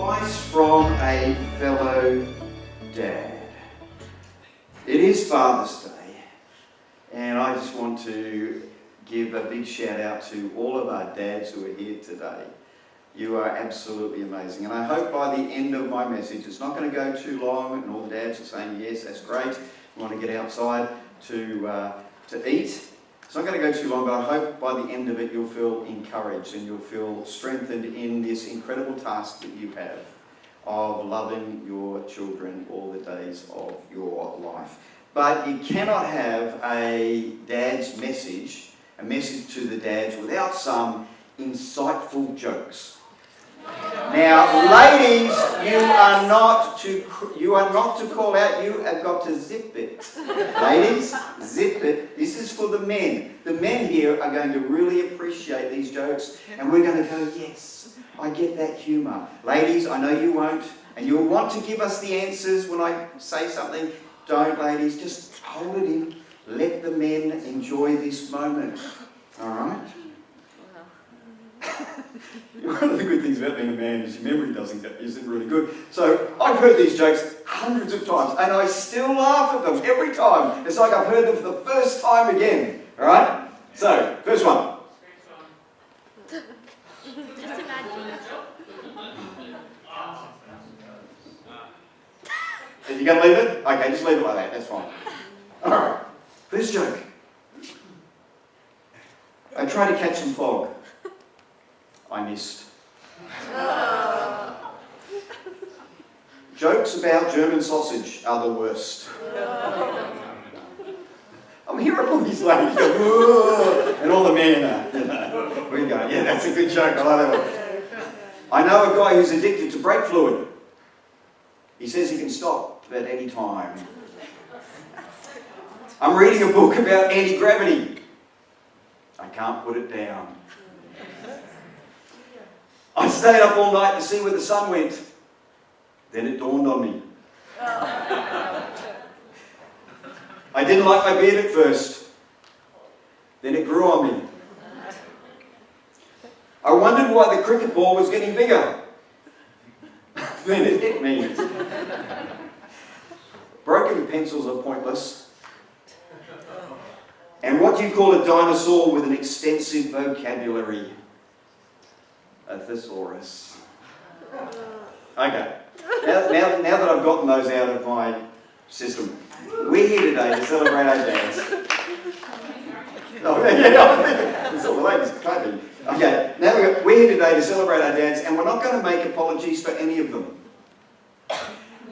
Advice from a fellow dad. It is Father's Day, and I just want to give a big shout out to all of our dads who are here today. You are absolutely amazing, and I hope by the end of my message, it's not going to go too long, and all the dads are saying, yes, that's great, we want to get outside to eat. It's not going to go too long, but I hope by the end of it you'll feel encouraged and you'll feel strengthened in this incredible task that you have of loving your children all the days of your life. But you cannot have a dad's message, a message to the dads, without some insightful jokes. Now, ladies, you are not to call out. You have got to zip it. Ladies, zip it. This is for the men. The men here are going to really appreciate these jokes, and we're going to go, yes, I get that humour. Ladies, I know you won't, and you'll want to give us the answers when I say something. Don't, ladies, just hold it in. Let the men enjoy this moment. All right? One of the good things about being a man is your memory isn't really good. So I've heard these jokes hundreds of times, and I still laugh at them every time. It's like I've heard them for the first time again. All right? So, first one. Are you going to leave it? Okay, just leave it like that. That's fine. All right. First joke. I tried to catch some fog. I missed. Jokes about German sausage are the worst. I'm hearing all these ladies go, whoa, and all the men are, we go, yeah, that's a good joke, I like that one. I know a guy who's addicted to brake fluid. He says he can stop at any time. I'm reading a book about anti-gravity. I can't put it down. I stayed up all night to see where the sun went. Then it dawned on me. I didn't like my beard at first. Then it grew on me. I wondered why the cricket ball was getting bigger. Then it hit me. Broken pencils are pointless. And what do you call a dinosaur with an extensive vocabulary? A thesaurus. Okay. Now that I've gotten those out of my system, we're here today to celebrate our dads. Oh, yeah, it's all the ladies, can't be. Okay, now we're here today to celebrate our dads, and we're not going to make apologies for any of them.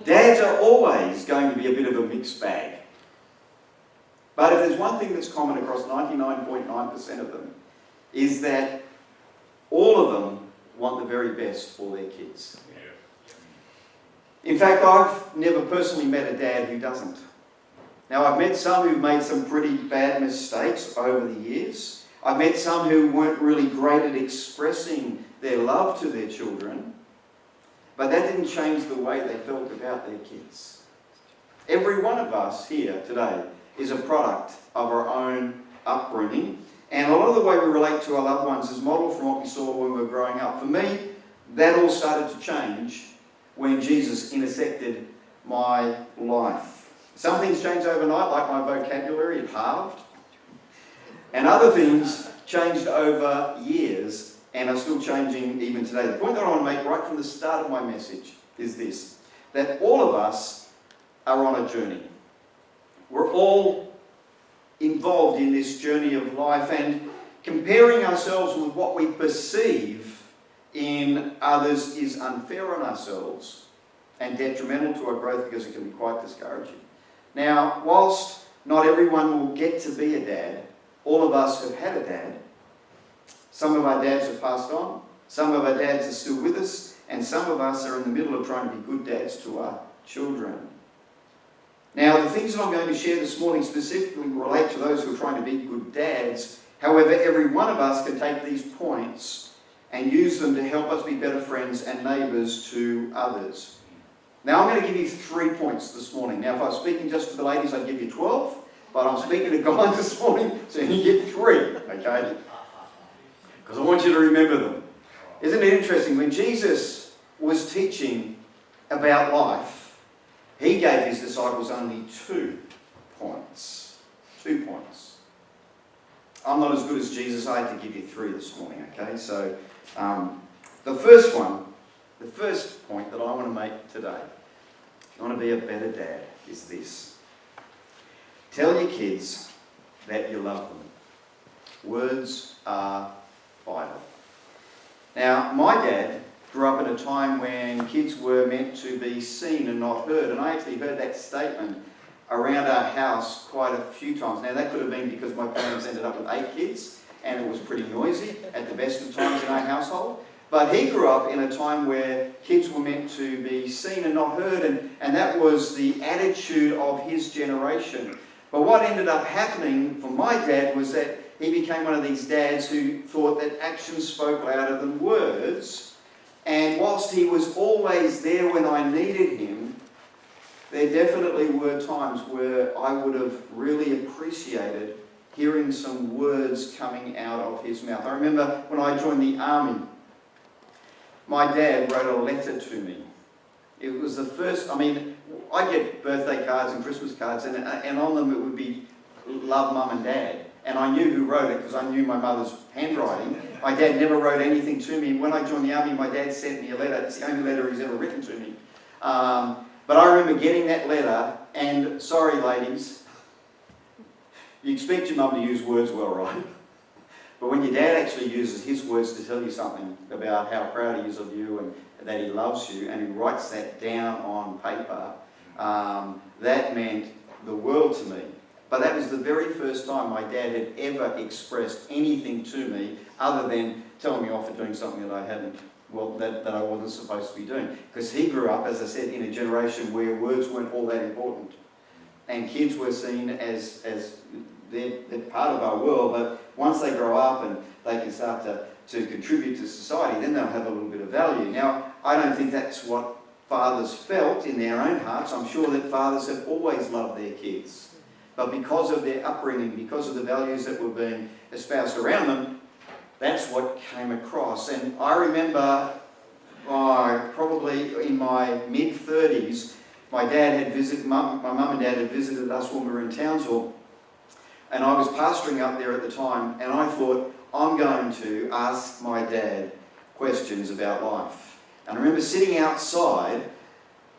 Dads are always going to be a bit of a mixed bag. But if there's one thing that's common across 99.9% of them, is that all of them want the very best for their kids. In fact, I've never personally met a dad who doesn't. Now, I've met some who've made some pretty bad mistakes over the years. I've met some who weren't really great at expressing their love to their children, but that didn't change the way they felt about their kids. Every one of us here today is a product of our own upbringing, and a lot of the way we relate to our loved ones is modelled from what we saw when we were growing up. For me, that all started to change when Jesus intersected my life. Some things changed overnight, like my vocabulary, it halved. And other things changed over years and are still changing even today. The point that I want to make right from the start of my message is this, that all of us are on a journey. We're all involved in this journey of life, and comparing ourselves with what we perceive in others is unfair on ourselves and detrimental to our growth because it can be quite discouraging. Now, whilst not everyone will get to be a dad, all of us have had a dad. Some of our dads have passed on, some of our dads are still with us, and some of us are in the middle of trying to be good dads to our children. Now, the things that I'm going to share this morning specifically relate to those who are trying to be good dads. However, every one of us can take these points and use them to help us be better friends and neighbours to others. Now, I'm going to give you 3 points this morning. Now, if I was speaking just to the ladies, I'd give you 12, but I'm speaking to guys this morning, so you get 3, okay? Because I want you to remember them. Isn't it interesting? When Jesus was teaching about life, he gave his disciples only 2 points. 2 points. I'm not as good as Jesus. I had to give you 3 this morning, okay? So the first point that I want to make today, if you want to be a better dad, is this. Tell your kids that you love them. Words are vital. Now, my dad grew up in a time when kids were meant to be seen and not heard, and I actually heard that statement around our house quite a few times. Now, that could have been because my parents ended up with 8 kids, and it was pretty noisy at the best of times in our household. But he grew up in a time where kids were meant to be seen and not heard, and that was the attitude of his generation. But what ended up happening for my dad was that he became one of these dads who thought that actions spoke louder than words. And whilst he was always there when I needed him, there definitely were times where I would have really appreciated hearing some words coming out of his mouth. I remember when I joined the army, my dad wrote a letter to me. It was the first, I get birthday cards and Christmas cards, and on them it would be love mum and dad. And I knew who wrote it because I knew my mother's handwriting. My dad never wrote anything to me. When I joined the army, my dad sent me a letter. It's the only letter he's ever written to me. But I remember getting that letter, and sorry ladies, you expect your mum to use words well, right? But when your dad actually uses his words to tell you something about how proud he is of you and that he loves you, and he writes that down on paper, that meant the world to me. But that was the very first time my dad had ever expressed anything to me other than telling me off for doing something that I hadn't, that I wasn't supposed to be doing. Because he grew up, as I said, in a generation where words weren't all that important. And kids were seen as they're part of our world, but once they grow up and they can start to contribute to society, then they'll have a little bit of value. Now, I don't think that's what fathers felt in their own hearts. I'm sure that fathers have always loved their kids. But because of their upbringing, because of the values that were being espoused around them, that's what came across. And I remember, probably in my mid-30s, my mum and dad had visited us when we were in Townsville, and I was pastoring up there at the time, and I thought, I'm going to ask my dad questions about life. And I remember sitting outside,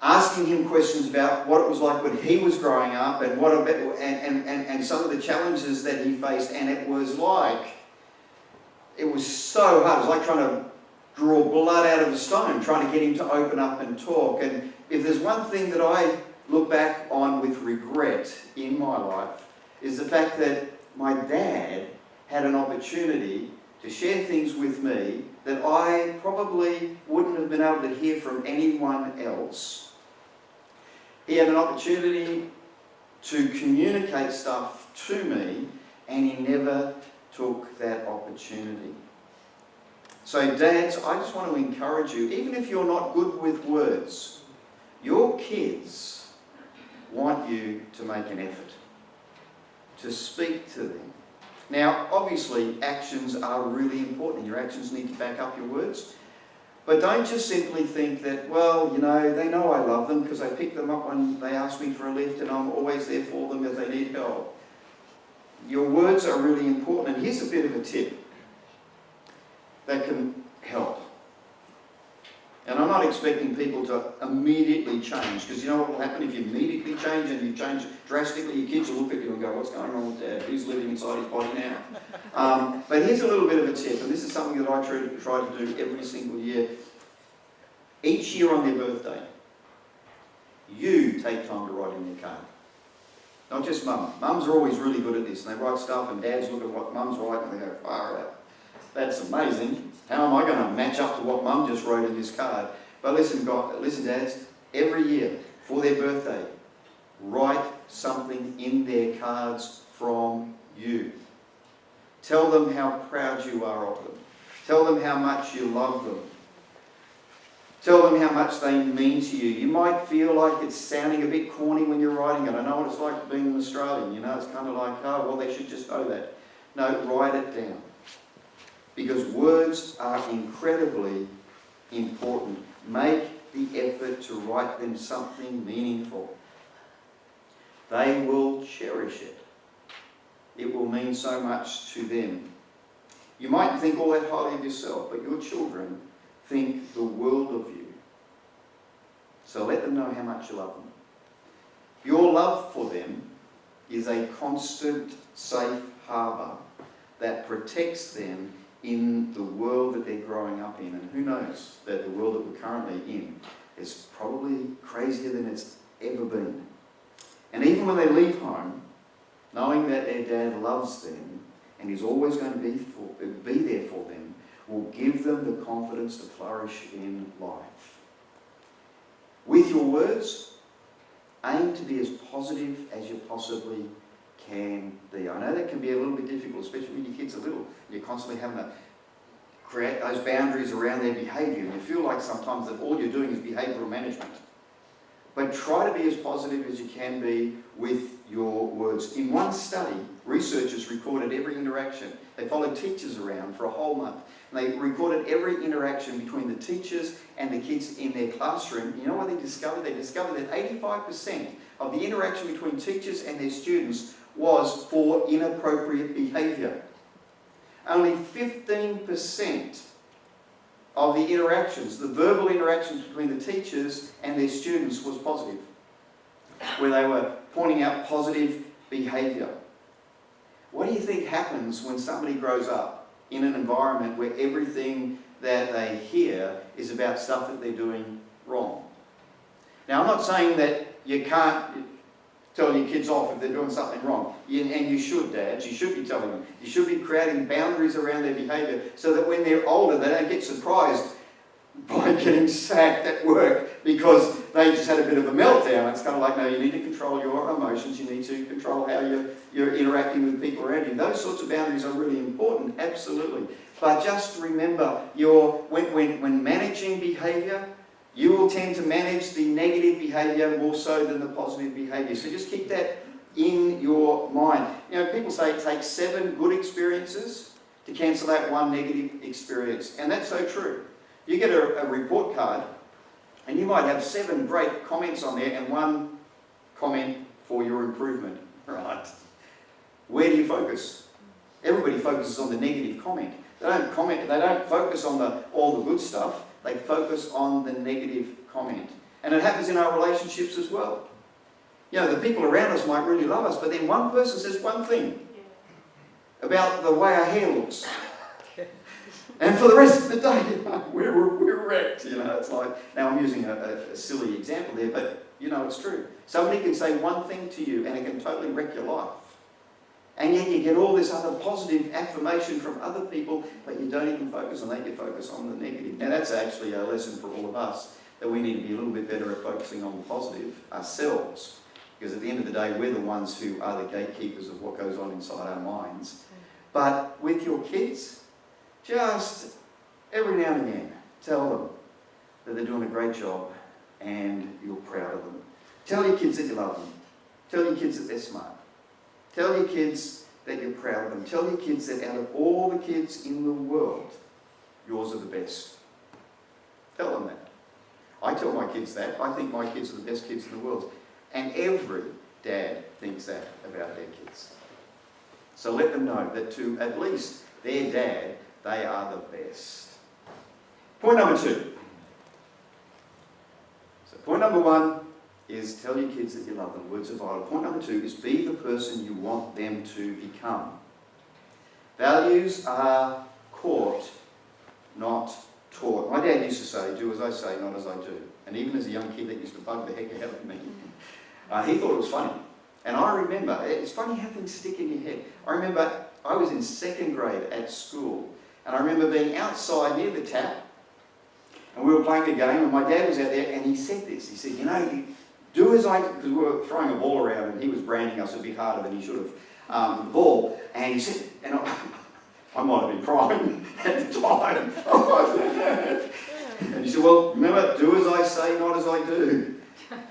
asking him questions about what it was like when he was growing up and and some of the challenges that he faced, and it was so hard. It was like trying to draw blood out of a stone, trying to get him to open up and talk. And if there's one thing that I look back on with regret in my life, is the fact that my dad had an opportunity to share things with me that I probably wouldn't have been able to hear from anyone else. He had an opportunity to communicate stuff to me, and he never took that opportunity. So dads, I just want to encourage you, even if you're not good with words, your kids want you to make an effort, to speak to them. Now, obviously, actions are really important. Your actions need to back up your words. But don't just simply think that, well, they know I love them because I pick them up when they ask me for a lift and I'm always there for them if they need help. Your words are really important. And here's a bit of a tip that can help. And I'm not expecting people to immediately change, because you know what will happen if you immediately change and you change drastically? Your kids will look at you and go, what's going on with Dad? Who's living inside his body now? But here's a little bit of a tip, and this is something that I try to do every single year. Each year on their birthday, you take time to write in their card. Not just mum. Mums are always really good at this, and they write stuff, and dads look at what mums write and they go, far out. That's amazing. How am I going to match up to what mum just wrote in this card? But listen, dads, every year for their birthday, write something in their cards from you. Tell them how proud you are of them. Tell them how much you love them. Tell them how much they mean to you. You might feel like it's sounding a bit corny when you're writing it. I know what it's like being an Australian. It's kind of like, oh, well, they should just know that. No, write it down. Because words are incredibly important. make the effort to write them something meaningful. They will cherish it. It will mean so much to them. You might think all that highly of yourself, but your children think the world of you. So let them know how much you love them. Your love for them is a constant, safe harbour that protects them in the world that they're growing up in. And who knows that the world that we're currently in is probably crazier than it's ever been. And even when they leave home, knowing that their dad loves them and is always going to be there for them, will give them the confidence to flourish in life. With your words, aim to be as positive as you possibly can be. I know that can be a little bit difficult, especially when your kids are little. You're constantly having to create those boundaries around their behaviour, and you feel like sometimes that all you're doing is behavioural management. But try to be as positive as you can be with your words. In one study, researchers recorded every interaction. They followed teachers around for a whole month. And they recorded every interaction between the teachers and the kids in their classroom. You know what they discovered? They discovered that 85% of the interaction between teachers and their students was for inappropriate behaviour. Only 15% of the interactions, the verbal interactions between the teachers and their students, was positive, where they were pointing out positive behaviour. What do you think happens when somebody grows up in an environment where everything that they hear is about stuff that they're doing wrong? Now, I'm not saying that you can't tell your kids off if they're doing something wrong. And you should, dads. You should be telling them. You should be creating boundaries around their behaviour so that when they're older, they don't get surprised by getting sacked at work because they just had a bit of a meltdown. It's kind of like, no, you need to control your emotions. You need to control how you're interacting with people around you. Those sorts of boundaries are really important, absolutely. But just remember, when managing behaviour, you will tend to manage the negative behaviour more so than the positive behaviour. So just keep that in your mind. You know, people say it takes 7 good experiences to cancel out 1 negative experience. And that's so true. You get a report card and you might have 7 great comments on there and 1 comment for your improvement. Right? Where do you focus? Everybody focuses on the negative comment. They don't focus on all the good stuff. They focus on the negative comment. And it happens in our relationships as well. You know, the people around us might really love us, but then one person says one thing about the way our hair looks. And for the rest of the day, you know, we're wrecked. You know, it's like, now I'm using a silly example there, but you know it's true. Somebody can say one thing to you and it can totally wreck your life. And yet you get all this other positive affirmation from other people, but you don't even focus on that, you focus on the negative. Now that's actually a lesson for all of us, that we need to be a little bit better at focusing on the positive ourselves. Because at the end of the day, we're the ones who are the gatekeepers of what goes on inside our minds. But with your kids, just every now and again, tell them that they're doing a great job and you're proud of them. Tell your kids that you love them. Tell your kids that they're smart. Tell your kids that you're proud of them. Tell your kids that out of all the kids in the world, yours are the best. Tell them that. I tell my kids that. I think my kids are the best kids in the world. And every dad thinks that about their kids. So let them know that to at least their dad, they are the best. Point number 2. So point number 1 is tell your kids that you love them. Words are vital. Point number 2 is be the person you want them to become. Values are caught, not taught. My dad used to say, do as I say, not as I do. And even as a young kid, that used to bug the heck out of me. He thought it was funny. And I remember, it's funny how things stick in your head. I remember I was in 2nd grade at school. And I remember being outside near the tap. And we were playing a game and my dad was out there and he said this. He said, you know, do as I, because we were throwing a ball around and he was branding us a bit harder than he should have, the ball. And he said, and I might have been crying at the time. And he said, well, remember, do as I say, not as I do.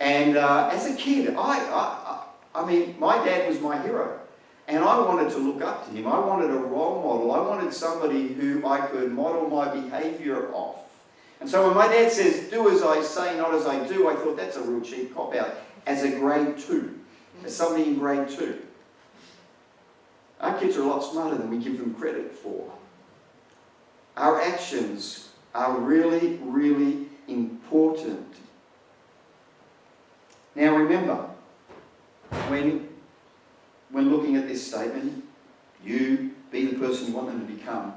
And as a kid, I mean, my dad was my hero. And I wanted to look up to him. I wanted a role model. I wanted somebody who I could model my behaviour off. And so when my dad says, do as I say, not as I do, I thought that's a real cheap cop-out as a grade 2, as somebody in grade 2. Our kids are a lot smarter than we give them credit for. Our actions are really, really important. Now remember, when looking at this statement, you be the person you want them to become,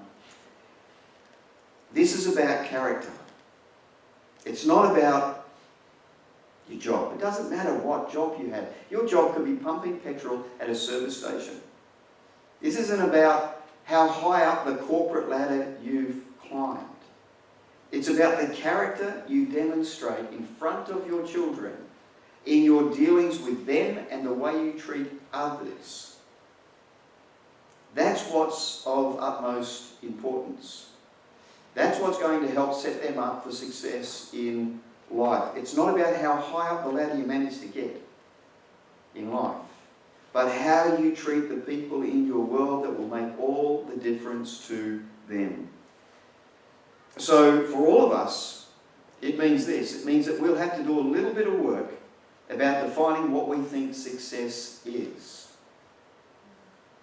this is about character. It's not about your job. It doesn't matter what job you have. Your job could be pumping petrol at a service station. This isn't about how high up the corporate ladder you've climbed. It's about the character you demonstrate in front of your children, in your dealings with them and the way you treat others. That's what's of utmost importance. That's what's going to help set them up for success in life. It's not about how high up the ladder you manage to get in life, but how you treat the people in your world that will make all the difference to them. So for all of us, it means this. It means that we'll have to do a little bit of work about defining what we think success is.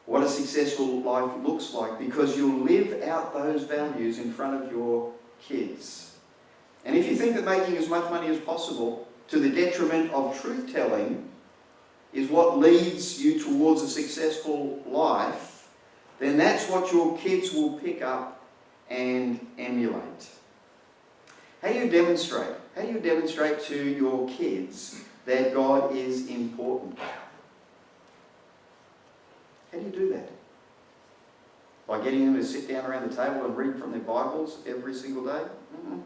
What a successful life looks like, because you'll live out those values in front of your kids. And if you think that making as much money as possible to the detriment of truth-telling is what leads you towards a successful life, then that's what your kids will pick up and emulate. How do you demonstrate? How do you demonstrate to your kids that God is important? How do you do that? By getting them to sit down around the table and read from their Bibles every single day? Mm-mm.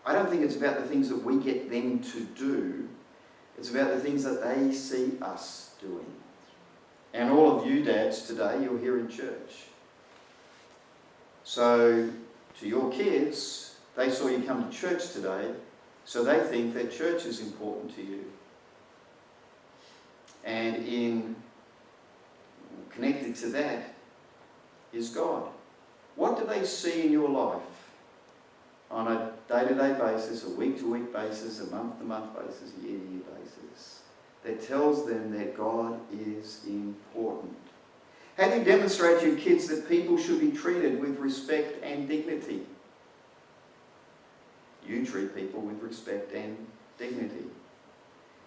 I don't think it's about the things that we get them to do. It's about the things that they see us doing. And all of you dads today, you're here in church. So to your kids, they saw you come to church today, so they think that church is important to you. And connected to that is God. What do they see in your life on a day-to-day basis, a week-to-week basis, a month-to-month basis, a year-to-year basis, that tells them that God is important? How do you demonstrate to your kids that people should be treated with respect and dignity? You treat people with respect and dignity.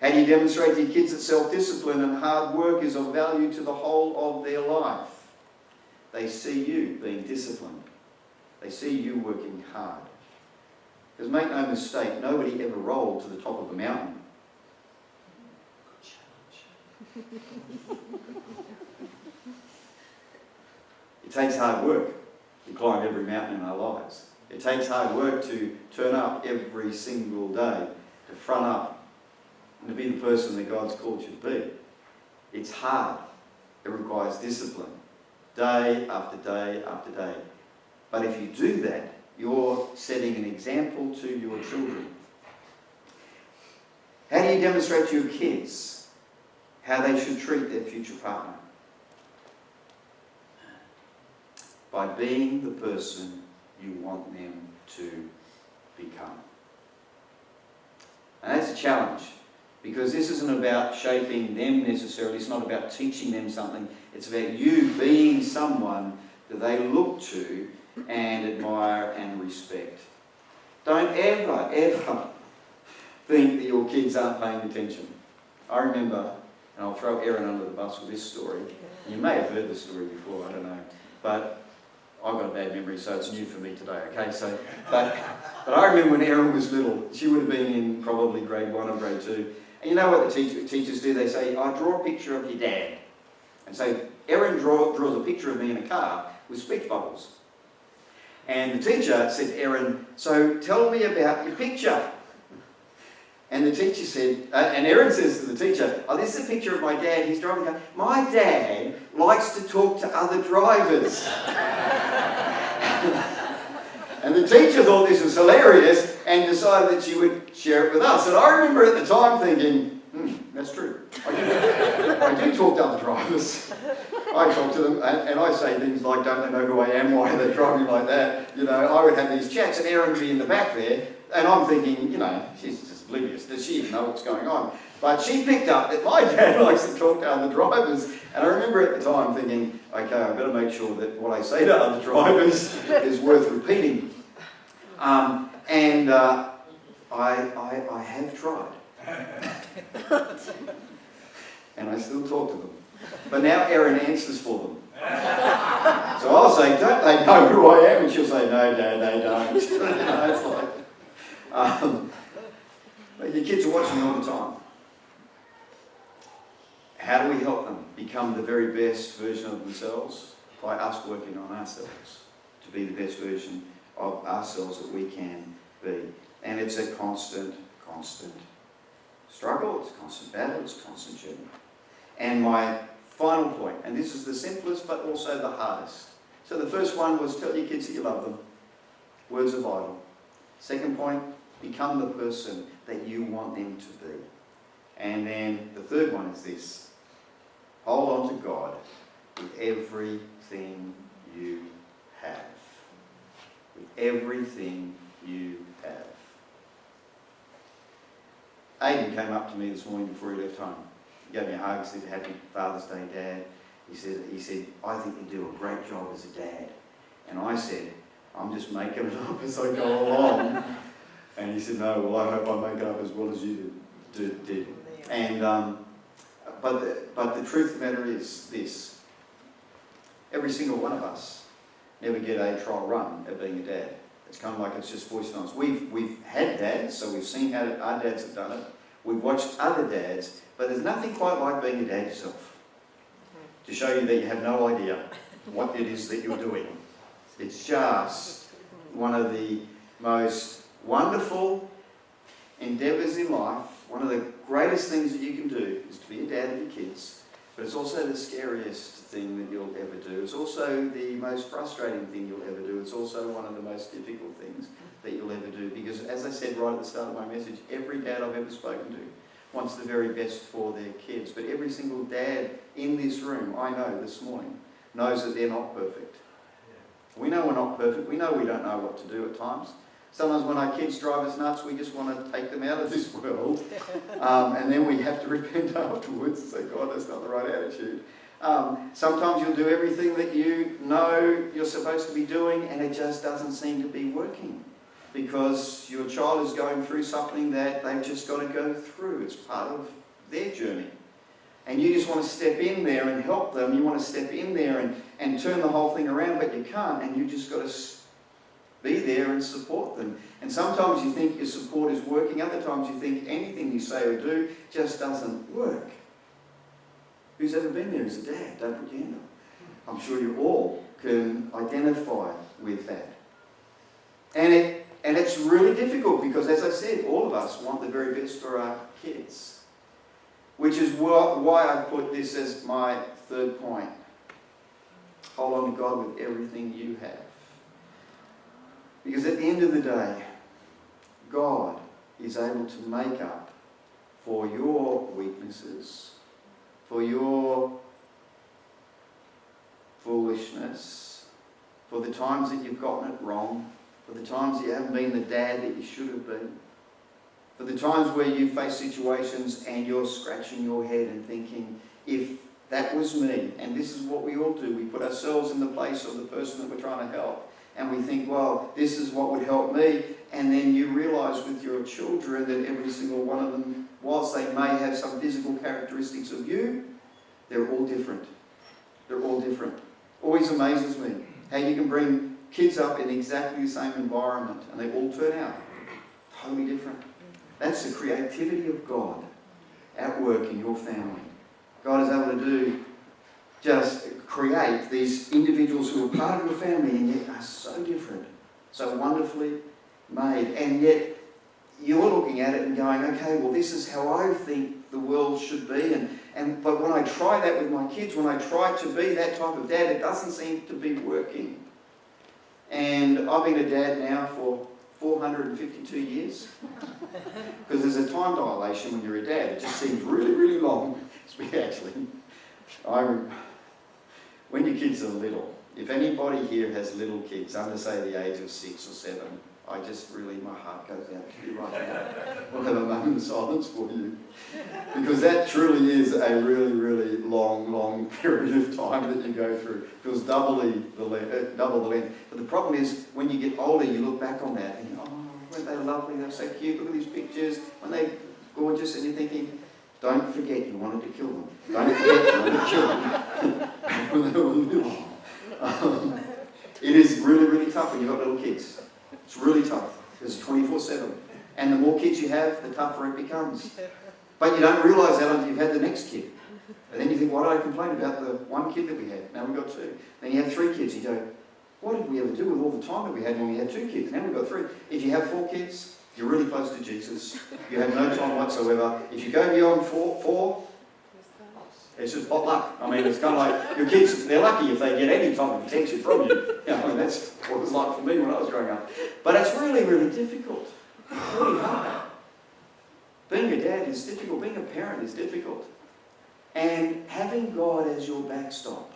How do you demonstrate to your kids that self-discipline and hard work is of value to the whole of their life? They see you being disciplined. They see you working hard. Because make no mistake, nobody ever rolled to the top of a mountain. Good challenge. It takes hard work to climb every mountain in our lives. It takes hard work to turn up every single day, to front up, and to be the person that God's called you to be. It's hard. It requires discipline, day after day after day. But if you do that, you're setting an example to your children. How do you demonstrate to your kids how they should treat their future partner? By being the person you want them to become. And that's a challenge, because this isn't about shaping them necessarily. It's not about teaching them something. It's about you being someone that they look to and admire and respect. Don't ever, ever think that your kids aren't paying attention. I remember, and I'll throw Erin under the bus with this story. You may have heard this story before, I don't know. But I've got a bad memory, so it's new for me today, okay? But I remember when Erin was little, she would have been in probably grade 1 or grade 2. And you know what the teachers do? They say, I draw a picture of your dad. And so Erin draws a picture of me in a car with speech bubbles. And the teacher said to Erin, so tell me about your picture. And the teacher said, and Erin says to the teacher, oh, this is a picture of my dad. He's driving a car. My dad likes to talk to other drivers. And the teacher thought this was hilarious and decided that she would share it with us. And I remember at the time thinking, That's true. I do talk to other drivers. I talk to them and I say things like, don't they know who I am, why are they driving like that? You know, I would have these chats and Erin would be in the back there and I'm thinking, you know, she's just oblivious. Does she even know what's going on? But she picked up that my dad likes to talk to other drivers. And I remember at the time thinking, okay, I've got to make sure that what I say to other drivers is worth repeating. I have tried. And I still talk to them. But now Erin answers for them. So I'll say, don't they know who I am? And she'll say, no, Dad, they don't. You know, it's like, but your kids are watching all the time. How do we help them become the very best version of themselves? By us working on ourselves to be the best version of ourselves that we can be. And it's a constant struggle, it's a constant battle, it's a constant journey. And my final point, and this is the simplest but also the hardest. So the first one was tell your kids that you love them. Words are vital. Second point, become the person that you want them to be. And then the third one is this. Hold on to God with everything you have. With everything you have. Aidan came up to me this morning before he left home. He gave me a hug, he said, Happy Father's Day, Dad. He said, I think you do a great job as a dad. And I said, I'm just making it up as I go along. And he said, no, well, I hope I make it up as well as you did. And, but the truth of the matter is this. Every single one of us never get a trial run at being a dad. It's kind of like it's just voiced on us. We've had dads, so we've seen how our dads have done it. We've watched other dads, but there's nothing quite like being a dad yourself. To show you that you have no idea what it is that you're doing. It's just one of the most wonderful endeavours in life. One of the greatest things that you can do is to be a dad of your kids, but it's also the scariest thing that you'll ever do. It's also the most frustrating thing you'll ever do. It's also one of the most difficult things that you'll ever do, because as I said right at the start of my message, every dad I've ever spoken to wants the very best for their kids, but every single dad in this room, I know this morning, knows that they're not perfect. We know we're not perfect. We know we don't know what to do at times. Sometimes when our kids drive us nuts, we just want to take them out of this world. And then we have to repent afterwards and say, God, that's not the right attitude. Sometimes you'll do everything that you know you're supposed to be doing and it just doesn't seem to be working. Because your child is going through something that they've just got to go through. It's part of their journey. And you just want to step in there and help them. You want to step in there and turn the whole thing around, but you can't. And you just got to be there and support them. And sometimes you think your support is working. Other times you think anything you say or do just doesn't work. Who's ever been there as a dad? Don't put your hand up. I'm sure you all can identify with that. And it's really difficult because, as I said, all of us want the very best for our kids. Which is why I put this as my third point. Hold on to God with everything you have. Because at the end of the day, God is able to make up for your weaknesses, for your foolishness, for the times that you've gotten it wrong, for the times that you haven't been the dad that you should have been, for the times where you face situations and you're scratching your head and thinking, if that was me, and this is what we all do, we put ourselves in the place of the person that we're trying to help, and we think, well, this is what would help me, and then you realise with your children that every single one of them, whilst they may have some physical characteristics of you, they're all different. They're all different. Always amazes me how you can bring kids up in exactly the same environment, and they all turn out totally different. That's the creativity of God at work in your family. God is able to do, just create these individuals who are part of your family and yet are so different, so wonderfully made. And yet you're looking at it and going, okay, well, this is how I think the world should be. But when I try that with my kids, when I try to be that type of dad, it doesn't seem to be working. And I've been a dad now for 452 years? Because there's a time dilation when you're a dad. It just seems really, really long. When your kids are little, if anybody here has little kids under, say, the age of 6 or 7, I just really, my heart goes out to you right now. We'll have a moment of silence for you. Because that truly is a really, really long, long period of time that you go through. It feels double the length. But the problem is, when you get older, you look back on that and you go, oh, weren't they lovely? They're so cute. Look at these pictures. Aren't they gorgeous? And you're thinking, don't forget you wanted to kill them. Don't forget you wanted to kill them when they were little. It is really, really tough when you've got little kids. It's really tough. It's 24/7. And the more kids you have, the tougher it becomes. But you don't realise that until you've had the next kid. And then you think, why did I complain about the one kid that we had? Now we've got 2. Then you have 3 kids. You go, what did we ever do with all the time that we had when we had 2 kids? Now we've got 3. If you have 4 kids, you're really close to Jesus. You have no time whatsoever. If you go beyond 4, it's just pot luck. I mean, it's kind of like your kids, they're lucky if they get any type of attention from you. I mean, that's what it was like for me when I was growing up. But it's really, really difficult. It's really hard. Being a dad is difficult. Being a parent is difficult. And having God as your backstop.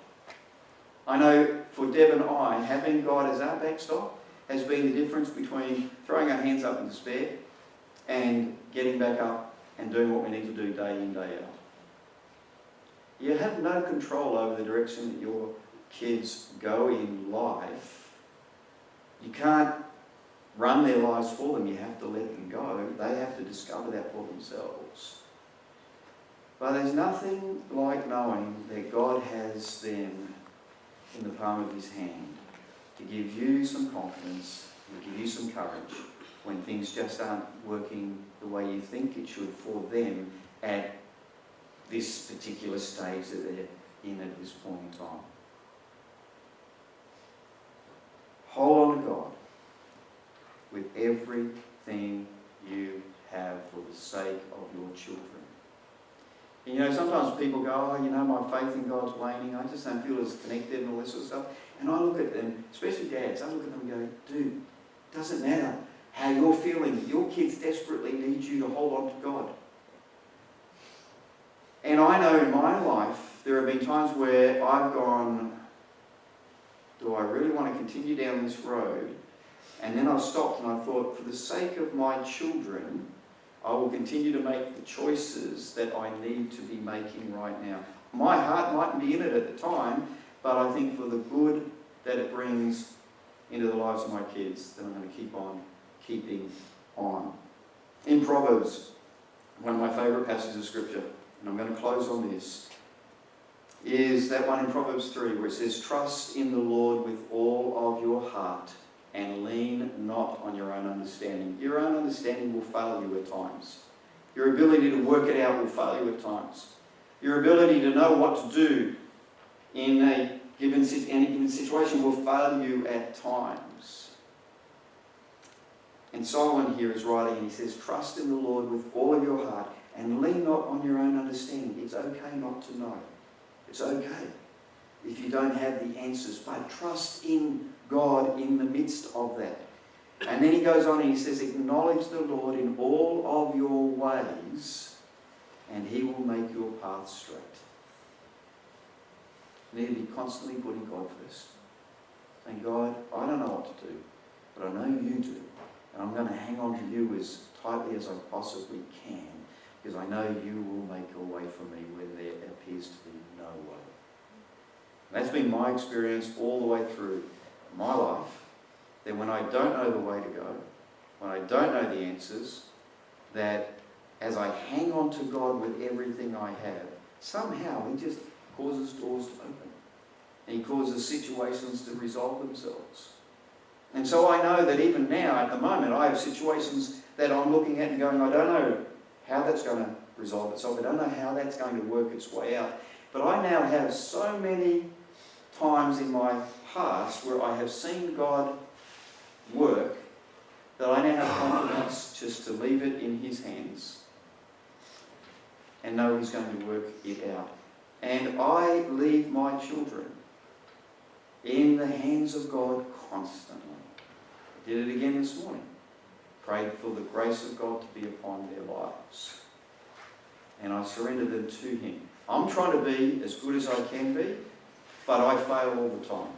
I know for Deb and I, having God as our backstop has been the difference between throwing our hands up in despair and getting back up and doing what we need to do day in, day out. You have no control over the direction that your kids go in life. You can't run their lives for them. You have to let them go. They have to discover that for themselves. But there's nothing like knowing that God has them in the palm of his hand to give you some confidence and give you some courage when things just aren't working the way you think it should for them at this particular stage that they're in at this point in time. Hold on to God with everything you have for the sake of your children. And you know, sometimes people go, oh, you know, my faith in God's waning. I just don't feel as connected and all this sort of stuff. And I look at them, especially dads, I look at them and go, dude, it doesn't matter how you're feeling. Your kids desperately need you to hold on to God. And I know in my life, there have been times where I've gone, do I really want to continue down this road? And then I've stopped and I thought, for the sake of my children, I will continue to make the choices that I need to be making right now. My heart mightn't be in it at the time, but I think for the good that it brings into the lives of my kids, that I'm going to keep on keeping on. In Proverbs, one of my favourite passages of Scripture, and I'm going to close on this, is that one in Proverbs 3 where it says, trust in the Lord with all of your heart and lean not on your own understanding. Your own understanding will fail you at times. Your ability to work it out will fail you at times. Your ability to know what to do in any given situation will fail you at times. And Solomon here is writing and he says, trust in the Lord with all of your heart and lean not on your own understanding. It's okay not to know. It's okay if you don't have the answers, but trust in God in the midst of that. And then he goes on and he says, acknowledge the Lord in all of your ways and he will make your path straight. You need to be constantly putting God first. Saying, God, I don't know what to do, but I know you do. And I'm going to hang on to you as tightly as I possibly can, because I know you will make a way for me when there appears to be no way. And that's been my experience all the way through my life, that when I don't know the way to go, when I don't know the answers, that as I hang on to God with everything I have, somehow he just causes doors to open. And he causes situations to resolve themselves. And so I know that even now, at the moment, I have situations that I'm looking at and going, I don't know how that's going to resolve itself. I don't know how that's going to work its way out. But I now have so many times in my past where I have seen God work that I now have confidence just to leave it in his hands and know he's going to work it out. And I leave my children in the hands of God constantly. I did it again this morning. prayed for the grace of God to be upon their lives. And I surrender them to Him. I'm trying to be as good as I can be, but I fail all the time.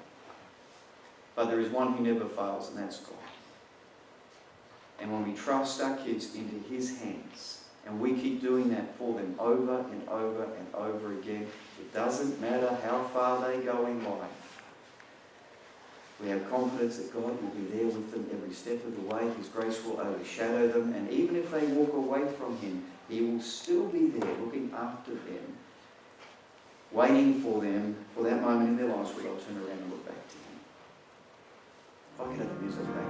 But there is one who never fails, and that's God. And when we trust our kids into His hands, and we keep doing that for them over and over and over again, it doesn't matter how far they go in life. We have confidence that God will be there with them every step of the way. His grace will overshadow them, and even if they walk away from Him, He will still be there looking after them, waiting for them for that moment in their lives where they'll turn around and look back to Him. If I could have the music back.